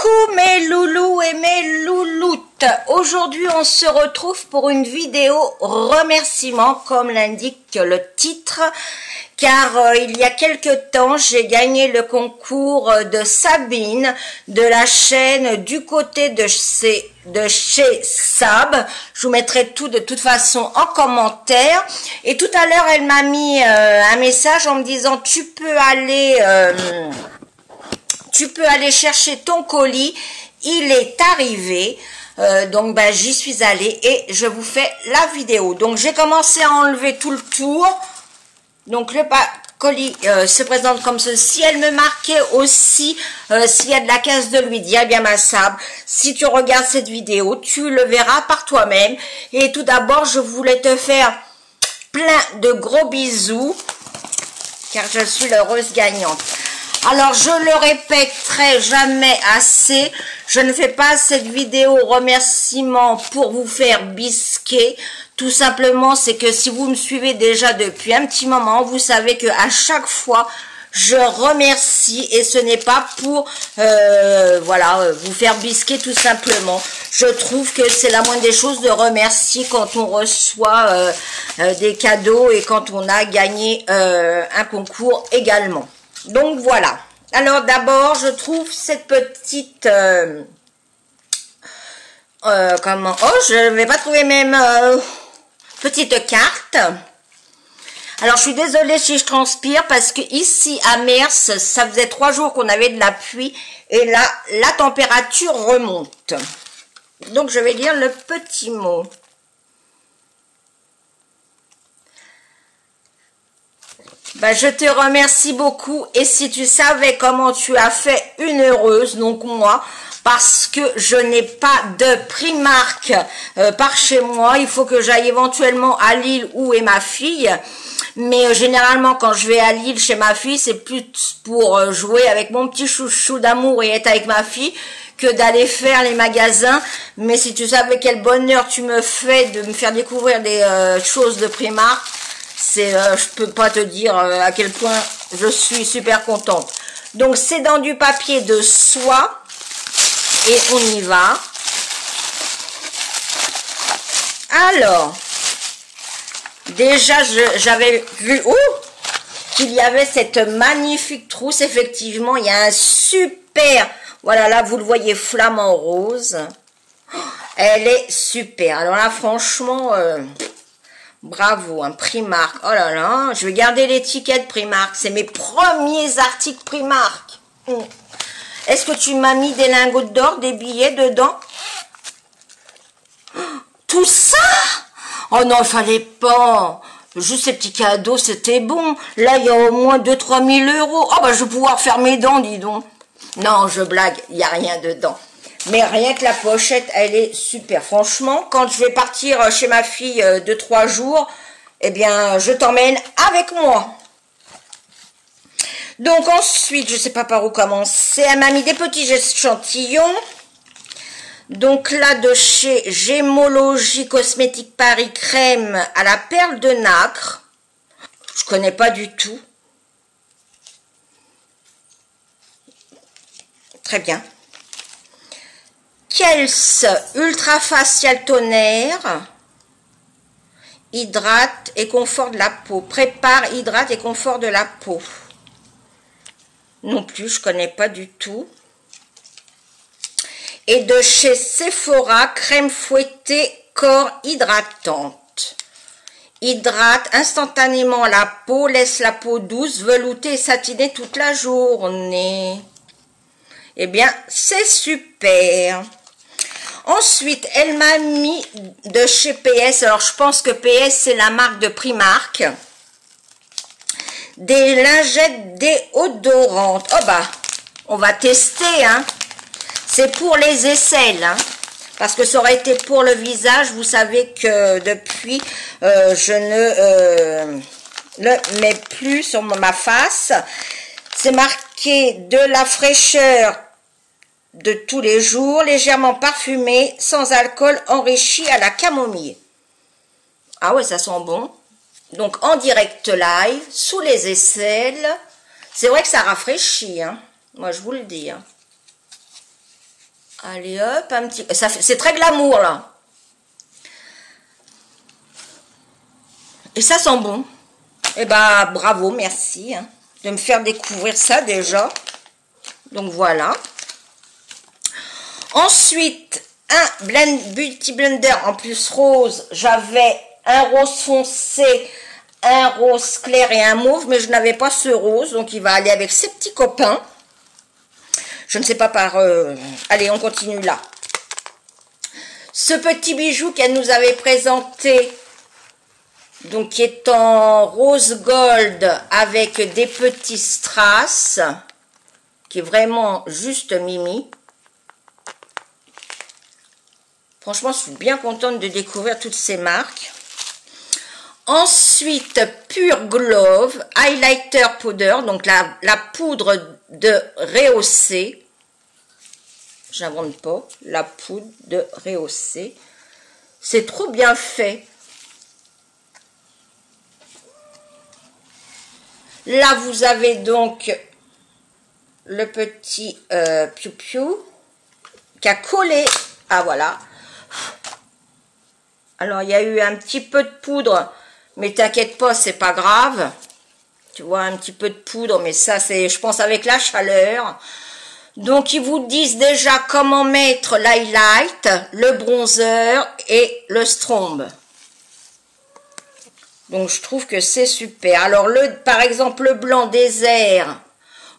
Coucou mes loulous et mes louloutes. Aujourd'hui on se retrouve pour une vidéo remerciement comme l'indique le titre, car il y a quelque temps j'ai gagné le concours de Sabine de la chaîne Du Côté de chez Sab. Je vous mettrai tout de toute façon en commentaire, et tout à l'heure elle m'a mis un message en me disant tu peux aller chercher ton colis, il est arrivé. Donc ben, j'y suis allée et je vous fais la vidéo. Donc j'ai commencé à enlever tout le tour. Donc le colis se présente comme ceci. Elle me marquait aussi s'il y a de la casse de l'huile. Dis bien ma Sab, si tu regardes cette vidéo, tu le verras par toi-même. Et tout d'abord, je voulais te faire plein de gros bisous, car je suis l'heureuse gagnante. Alors, je le répéterai jamais assez, je ne fais pas cette vidéo remerciement pour vous faire bisquer. Tout simplement, c'est que si vous me suivez déjà depuis un petit moment, vous savez que à chaque fois, je remercie, et ce n'est pas pour voilà, vous faire bisquer tout simplement. Je trouve que c'est la moindre des choses de remercier quand on reçoit des cadeaux et quand on a gagné un concours également. Donc voilà. Alors d'abord, je trouve cette petite comment, oh, je ne vais pas trouver même petite carte. Alors je suis désolée si je transpire, parce que ici à Mers, ça faisait 3 jours qu'on avait de la pluie et là la température remonte. Donc je vais lire le petit mot. Ben, je te remercie beaucoup, et si tu savais comment tu as fait une heureuse, donc moi, parce que je n'ai pas de Primark par chez moi, il faut que j'aille éventuellement à Lille où est ma fille, mais généralement quand je vais à Lille chez ma fille, c'est plus pour jouer avec mon petit chouchou d'amour et être avec ma fille que d'aller faire les magasins. Mais si tu savais quel bonheur tu me fais de me faire découvrir des choses de Primark, je peux pas te dire à quel point je suis super contente. Donc c'est dans du papier de soie et on y va. Alors déjà j'avais vu qu'il y avait cette magnifique trousse. Effectivement, il y a un super, voilà, là vous le voyez, flamant rose. Elle est super. Alors là franchement bravo, un Primark. Oh là là, je vais garder l'étiquette Primark. C'est mes premiers articles Primark. Est-ce que tu m'as mis des lingots d'or, des billets dedans? Tout ça? Oh non, il fallait pas. Juste ces petits cadeaux, c'était bon. Là, il y a au moins 2-3 000 euros. Oh bah, je vais pouvoir faire mes dents, dis donc. Non, je blague, il n'y a rien dedans. Mais rien que la pochette, elle est super. Franchement, quand je vais partir chez ma fille 2-3 jours, eh bien, je t'emmène avec moi. Donc ensuite, je ne sais pas par où commencer. Elle m'a mis des petits échantillons. Donc là, de chez Gémologie Cosmétique Paris, crème à la perle de nacre. Je connais pas du tout. Très bien. Kiehl's Ultra Facial Toner, hydrate et confort de la peau. Prépare, hydrate et confort de la peau. Non plus, je connais pas du tout. Et de chez Sephora, crème fouettée corps hydratante. Hydrate instantanément la peau, laisse la peau douce, veloutée et satinée toute la journée. Eh bien, c'est super. Ensuite, elle m'a mis de chez PS, alors je pense que PS c'est la marque de Primark, des lingettes déodorantes. Oh bah, on va tester, hein. C'est pour les aisselles, hein. Parce que ça aurait été pour le visage, vous savez que depuis, je ne le mets plus sur ma face. C'est marqué de la fraîcheur de tous les jours, légèrement parfumé, sans alcool, enrichi à la camomille. Ah ouais, ça sent bon. Donc en direct live, sous les aisselles. C'est vrai que ça rafraîchit, hein. Moi je vous le dis, hein. Allez hop, un petit... C'est très glamour là. Et ça sent bon. Eh ben bravo, merci hein, de me faire découvrir ça déjà. Donc voilà. Ensuite, un Beauty Blender en plus rose. J'avais un rose foncé, un rose clair et un mauve, mais je n'avais pas ce rose, donc il va aller avec ses petits copains. Je ne sais pas par... Allez, on continue là. Ce petit bijou qu'elle nous avait présenté, donc qui est en rose gold avec des petits strass, qui est vraiment juste mimi. Franchement, je suis bien contente de découvrir toutes ces marques. Ensuite, Pure Glove Highlighter Powder, donc la poudre de rehausser. J'invente pas, la poudre de rehausser. C'est trop bien fait. Là, vous avez donc le petit Piu Piu qui a collé. Ah, voilà. Alors, il y a eu un petit peu de poudre. Mais t'inquiète pas, c'est pas grave. Tu vois, un petit peu de poudre, mais ça, c'est, je pense, avec la chaleur. Donc, ils vous disent déjà comment mettre l'highlight, le bronzer et le strombe. Donc, je trouve que c'est super. Alors, par exemple, le blanc désert,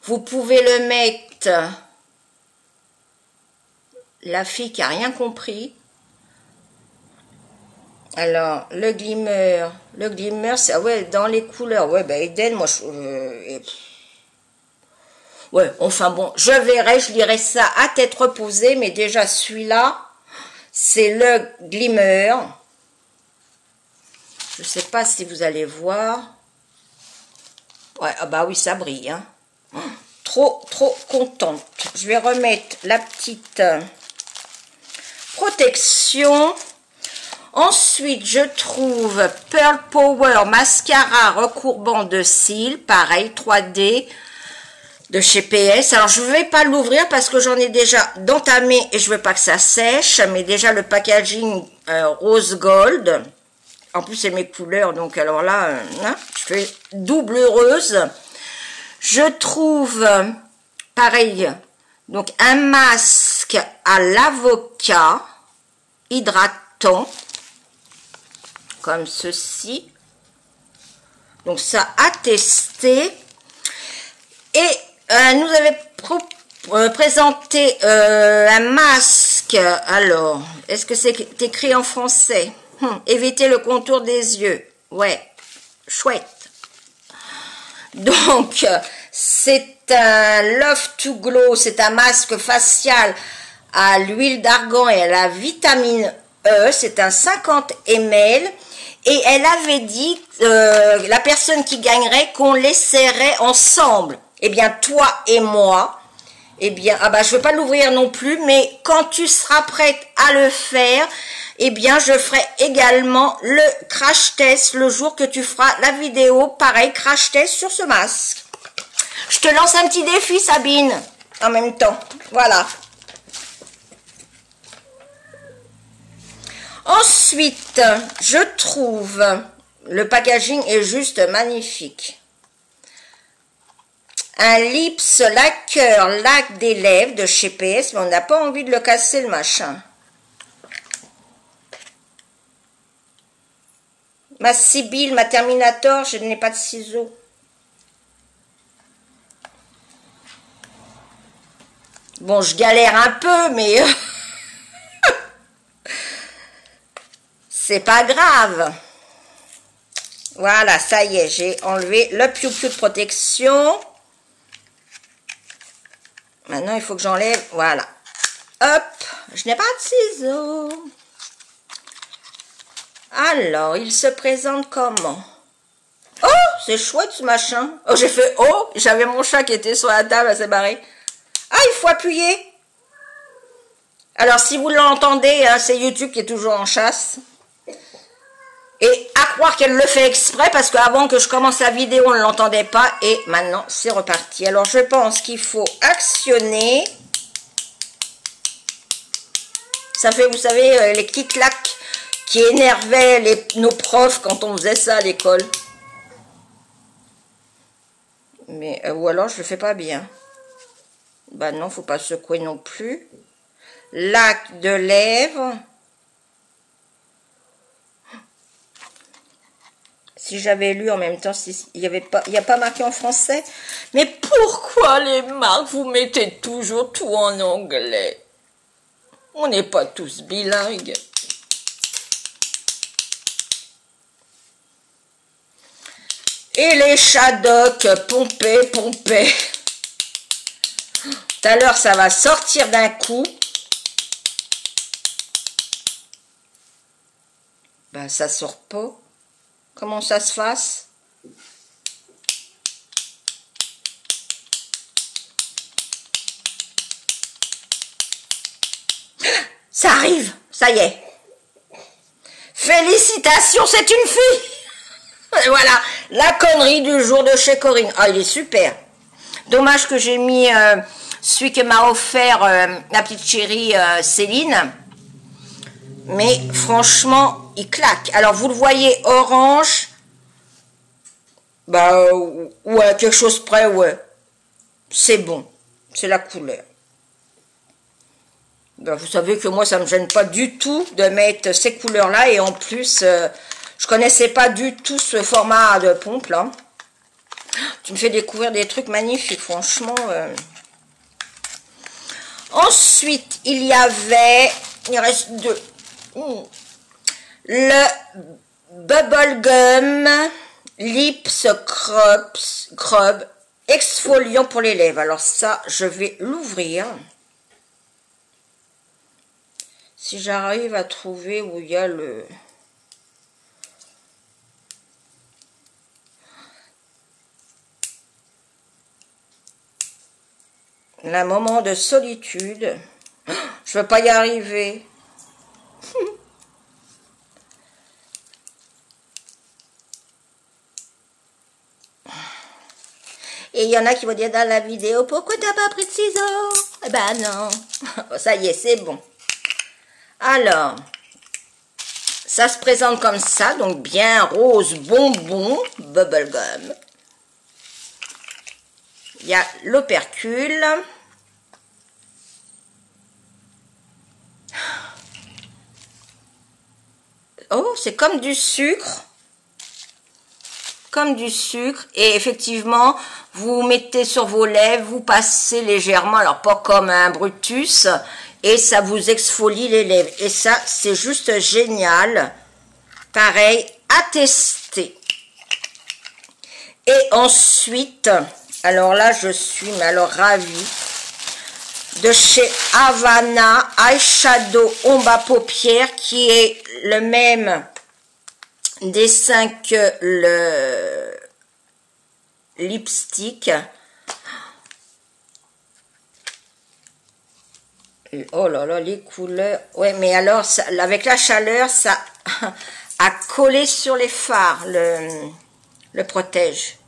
vous pouvez le mettre... La fille qui a rien compris. Alors, le glimmer, c'est, ouais, dans les couleurs, ouais, ben, Eden, moi, ouais, enfin bon, je verrai, je lirai ça à tête reposée, mais déjà, celui-là, c'est le glimmer. Je sais pas si vous allez voir. Ouais, ah bah oui, ça brille, hein. Trop contente. Je vais remettre la petite protection. Ensuite, je trouve Pearl Power Mascara recourbant de cils, pareil, 3D, de chez PS. Alors, je ne vais pas l'ouvrir parce que j'en ai déjà d'entamé et je ne veux pas que ça sèche, mais déjà le packaging rose gold. En plus, c'est mes couleurs, donc alors là, hein, je fais double heureuse. Je trouve, pareil, donc un masque à l'avocat hydratant, comme ceci. Donc ça a testé. Et nous avait présenté un masque. Alors, est-ce que c'est écrit en français? Éviter le contour des yeux. Ouais, chouette. Donc, c'est un Love to Glow. C'est un masque facial à l'huile d'argan et à la vitamine E. C'est un 50 ml. Et elle avait dit, la personne qui gagnerait, qu'on l'essaierait ensemble. Eh bien, toi et moi, eh bien, ah bah, je ne veux pas l'ouvrir non plus, mais quand tu seras prête à le faire, eh bien, je ferai également le crash test le jour que tu feras la vidéo. Pareil, crash test sur ce masque. Je te lance un petit défi, Sabine, en même temps. Voilà. Ensuite, je trouve, le packaging est juste magnifique. Un lips lacqueur lac des lèvres de chez PS, mais on n'a pas envie de le casser le machin. Ma Sibylle, ma Terminator, je n'ai pas de ciseaux. Bon, je galère un peu, mais c'est pas grave. Voilà, ça y est, j'ai enlevé le piou-piou de protection. Maintenant, il faut que j'enlève, voilà. Hop, je n'ai pas de ciseaux. Alors, il se présente comment? Oh, c'est chouette ce machin. Oh, j'ai fait oh, j'avais mon chat qui était sur la table, elle s'est barrée. Ah, il faut appuyer. Alors, si vous l'entendez, hein, c'est YouTube qui est toujours en chasse. Et à croire qu'elle le fait exprès, parce qu'avant que je commence la vidéo, on ne l'entendait pas. Et maintenant, c'est reparti. Alors, je pense qu'il faut actionner. Ça fait, vous savez, les clics-clacs qui énervaient nos profs quand on faisait ça à l'école. Mais, ou alors je le fais pas bien. Bah non, faut pas secouer non plus. Lac de lèvres. Si j'avais lu en même temps, il n'y a pas marqué en français. Mais pourquoi les marques, vous mettez toujours tout en anglais? On n'est pas tous bilingues. Et les Shadok, pompés. Tout à l'heure, ça va sortir d'un coup. Ben, ça sort pas. Comment ça se fasse? Ça arrive, ça y est. Félicitations, c'est une fille. Voilà, la connerie du jour de chez Corinne. Ah, il est super. Dommage que j'ai mis celui que m'a offert la petite chérie Céline. Mais franchement, il claque. Alors, vous le voyez orange. Bah, ouais, quelque chose près, ouais. C'est bon. C'est la couleur. Ben, vous savez que moi, ça ne me gêne pas du tout de mettre ces couleurs-là. Et en plus, je connaissais pas du tout ce format de pompe, là. Tu me fais découvrir des trucs magnifiques, franchement. Ensuite, il reste deux. Le Bubblegum Lips Scrub exfoliant pour les lèvres. Alors ça, je vais l'ouvrir. Si j'arrive à trouver où il y a le... Un moment de solitude. Je ne veux pas y arriver. Et il y en a qui vont dire dans la vidéo, pourquoi t'as pas pris de ciseaux? Eh ben non. Ça y est, c'est bon. Alors, ça se présente comme ça, donc bien rose bonbon, bubblegum. Il y a l'opercule. Oh, c'est comme du sucre. Comme du sucre. Et effectivement, vous mettez sur vos lèvres, vous passez légèrement, alors pas comme un Brutus, et ça vous exfolie les lèvres. Et ça, c'est juste génial. Pareil, à tester. Et ensuite, alors là, je suis ravie, de chez Havana Eyeshadow Ombre à paupières, qui est le même dessin que le lipstick. Oh là là, les couleurs. Ouais, mais alors, ça, avec la chaleur, ça a collé sur les fards, le protège.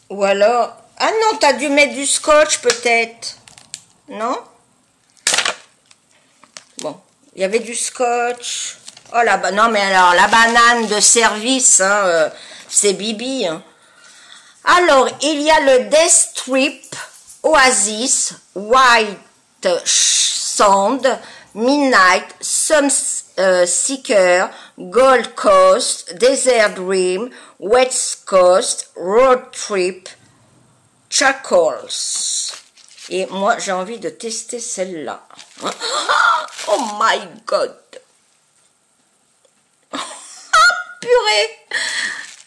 Ou alors... Ah non, t'as dû mettre du scotch peut-être. Non? Bon, il y avait du scotch. Oh là, non mais alors, la banane de service, hein, c'est Bibi. Hein. Alors, il y a le Death Strip Oasis White Sand Midnight Sun Seeker Gold Coast Desert Dream West Coast Road Trip Charcoals. Et moi, j'ai envie de tester celle-là. Oh my God. Purée.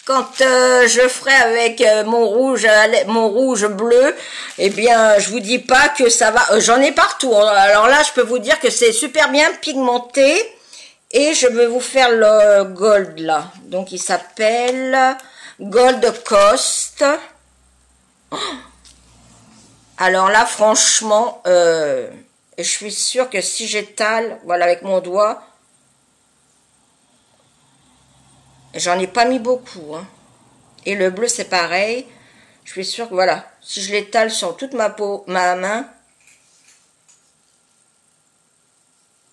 Quand je ferai avec mon rouge bleu, eh bien, je vous dis pas que ça va... J'en ai partout. Alors là, je peux vous dire que c'est super bien pigmenté. Et je vais vous faire le gold, là. Donc, il s'appelle Gold Coast. Alors là, franchement, je suis sûre que si j'étale, voilà, avec mon doigt, j'en ai pas mis beaucoup. Hein. Et le bleu, c'est pareil. Je suis sûre que, voilà, si je l'étale sur toute ma main,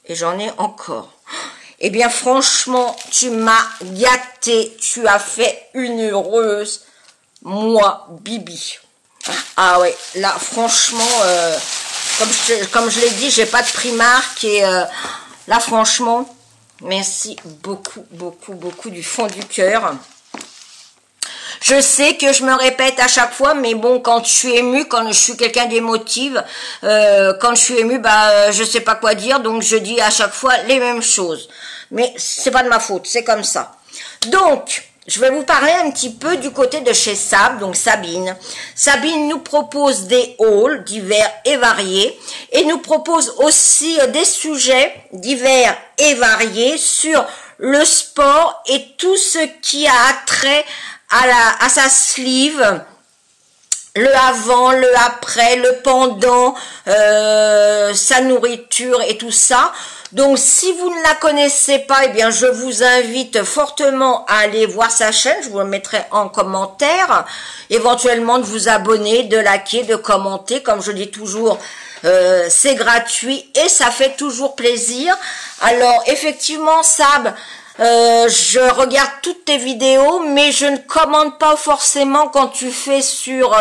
Et j'en ai encore. Eh bien, franchement, tu m'as gâté. Tu as fait une heureuse. Moi, Bibi. Ah ouais, là, franchement, comme je l'ai dit, j'ai pas de Primark. Et là, franchement, merci beaucoup, beaucoup, beaucoup du fond du cœur. Je sais que je me répète à chaque fois, mais bon, quand je suis émue, quand je suis quelqu'un d'émotive, quand je suis émue, bah, je sais pas quoi dire, donc je dis à chaque fois les mêmes choses. Mais c'est pas de ma faute, c'est comme ça. Donc, je vais vous parler un petit peu du côté de chez Sab, donc Sabine. Sabine nous propose des hauls divers et variés, et nous propose aussi des sujets divers et variés sur le sport et tout ce qui a trait à sa sleeve, le avant, le après, le pendant, sa nourriture et tout ça. Donc, si vous ne la connaissez pas, eh bien, je vous invite fortement à aller voir sa chaîne. Je vous le mettrai en commentaire. Éventuellement, de vous abonner, de liker, de commenter. Comme je dis toujours, c'est gratuit et ça fait toujours plaisir. Alors, effectivement, Sab, je regarde toutes tes vidéos, mais je ne commande pas forcément quand tu fais sur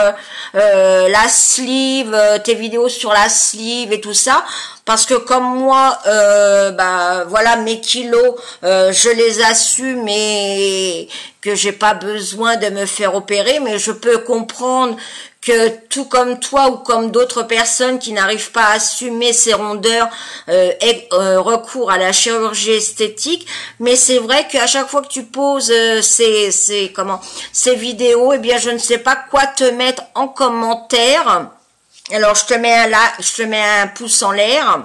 la sleeve, tes vidéos sur la sleeve et tout ça, parce que comme moi, bah voilà, mes kilos, je les assume et que j'ai pas besoin de me faire opérer, mais je peux comprendre que tout comme toi ou comme d'autres personnes qui n'arrivent pas à assumer ces rondeurs aient recours à la chirurgie esthétique. Mais c'est vrai qu'à chaque fois que tu poses ces vidéos, eh bien je ne sais pas quoi te mettre en commentaire. Alors je te mets un pouce en l'air.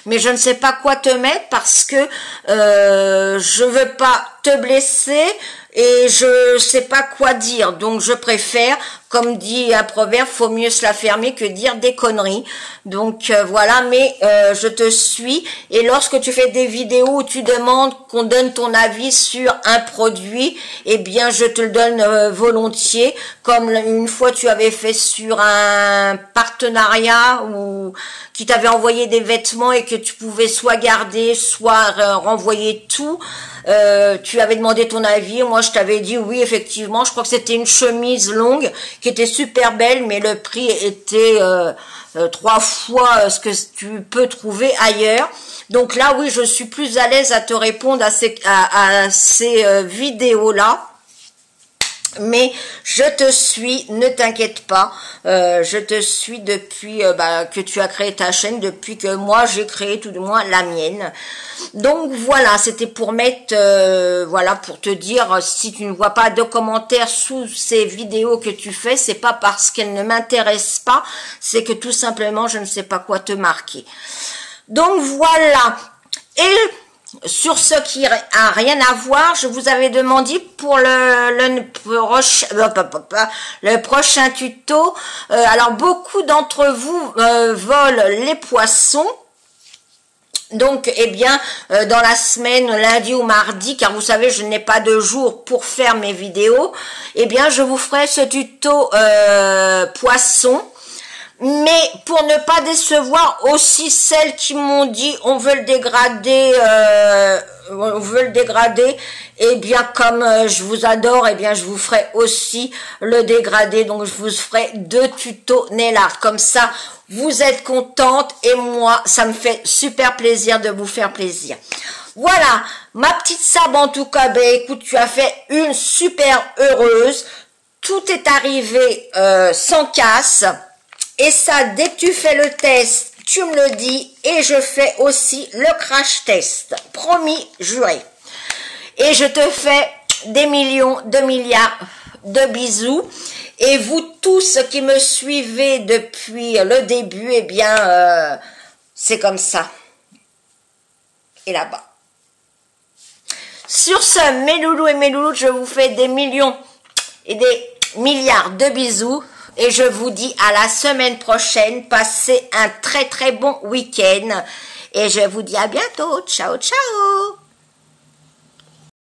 Mais je ne sais pas quoi te mettre parce que je veux pas te blesser et je sais pas quoi dire. Donc je préfère, comme dit un proverbe, faut mieux se la fermer que dire des conneries. Donc voilà, mais je te suis. Et lorsque tu fais des vidéos où tu demandes qu'on donne ton avis sur un produit, eh bien je te le donne volontiers. Comme une fois tu avais fait sur un partenariat ou qui t'avait envoyé des vêtements et que tu pouvais soit garder, soit renvoyer tout. Tu avais demandé ton avis, moi je t'avais dit oui effectivement, je crois que c'était une chemise longue qui était super belle, mais le prix était 3 fois ce que tu peux trouver ailleurs. Donc là oui, je suis plus à l'aise à te répondre à ces vidéos là. Mais je te suis, ne t'inquiète pas, je te suis depuis que tu as créé ta chaîne, depuis que moi j'ai créé tout du moins la mienne. Donc voilà, c'était pour mettre, voilà, pour te dire, si tu ne vois pas de commentaires sous ces vidéos que tu fais, c'est pas parce qu'elles ne m'intéressent pas, c'est que tout simplement je ne sais pas quoi te marquer. Donc voilà, et sur ce qui a rien à voir, je vous avais demandé pour le prochain tuto. Alors beaucoup d'entre vous volent les poissons. Donc, eh bien, dans la semaine, lundi ou mardi, car vous savez, je n'ai pas de jour pour faire mes vidéos, eh bien, je vous ferai ce tuto poisson. Mais pour ne pas décevoir aussi celles qui m'ont dit on veut le dégrader, et bien comme je vous adore, et bien je vous ferai aussi le dégradé. Donc je vous ferai 2 tutos nail art. Comme ça, vous êtes contente et moi, ça me fait super plaisir de vous faire plaisir. Voilà, ma petite Sab en tout cas, ben écoute, tu as fait une super heureuse. Tout est arrivé sans casse. Et ça, dès que tu fais le test, tu me le dis et je fais aussi le crash test. Promis, juré. Et je te fais des millions, de milliards de bisous. Et vous tous qui me suivez depuis le début, eh bien, c'est comme ça. Et là-bas. Sur ce, mes loulous et mes louloutes, je vous fais des millions et des milliards de bisous. Et je vous dis à la semaine prochaine. Passez un très très bon week-end. Et je vous dis à bientôt. Ciao, ciao.